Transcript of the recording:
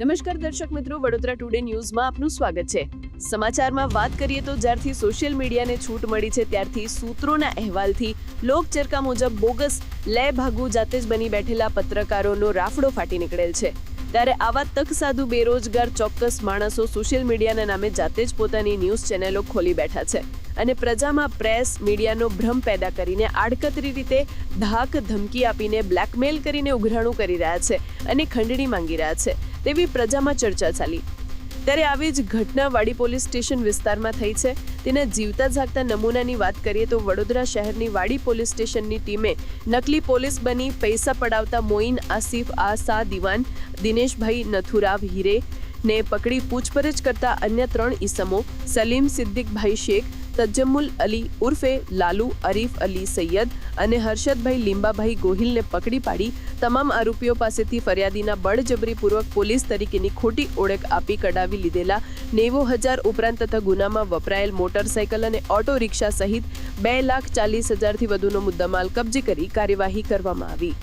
નમસ્કાર દર્શક મિત્રો, વડોદરા ટુડે ન્યૂઝમાં આપનું સ્વાગત છે। સમાચારમાં વાત કરીએ તો જ્યારથી સોશિયલ મીડિયાને છૂટ મળી છે ત્યારથી સૂત્રોના અહેવાલથી લોકચર્ચા મુજબ બોગસ લે ભાગુ જાતે જ બની બેઠેલા પત્રકારોનો રાફડો ફાટી નીકળેલ છે। ત્યારે આવા તકસાધુ બેરોજગાર ચોક્કસ માણસો સોશિયલ મીડિયાના નામે જાતે જ પોતાની ન્યૂઝ ચેનલો ખોલી બેઠા છે અને પ્રજામાં પ્રેસ મીડિયાનો ભ્રમ પેદા કરીને આડકતરી રીતે ધાક ધમકી આપીને બ્લેકમેલ કરીને ઉઘરાણું કરી રહ્યા છે અને ખંડણી માંગી રહ્યા છે તેવી પ્રજામાં ચર્ચા ચાલી। ત્યારે આવી જ ઘટના વાડી પોલીસ સ્ટેશન વિસ્તારમાં થઈ છે। તેના જીવતા જાગતા નમૂનાની વાત કરીએ તો વડોદરા શહેરની વાડી પોલીસ સ્ટેશનની ટીમે નકલી પોલીસ બની પૈસા પડાવતા મોઇન આસિફ આસા દિવાન દિનેશભાઈ નથુરાવ હીરે ને પકડી પૂછપરછ કરતા અન્ય 3 ઈસમો સલીમ સિદ્દીકભાઈ શેખ, તજમ્મુલ અલી ઉર્ફે લાલુ, અરીફ અલી સૈયદ અને હર્ષદભાઈ લીંબાભાઈ ગોહિલને પકડી પાડી તમામ આરોપીઓ પાસેથી ફરિયાદીના બળજબરીપૂર્વક પોલીસ તરીકેની ખોટી ઓળખ આપી કઢાવી લીધેલા 90,000 ઉપરાંત તથા ગુનામાં વપરાયેલ મોટરસાયકલ અને ઓટો રિક્ષા સહિત 2,40,000થી વધુનો મુદ્દામાલ કબજે કરી કાર્યવાહી કરવામાં આવી।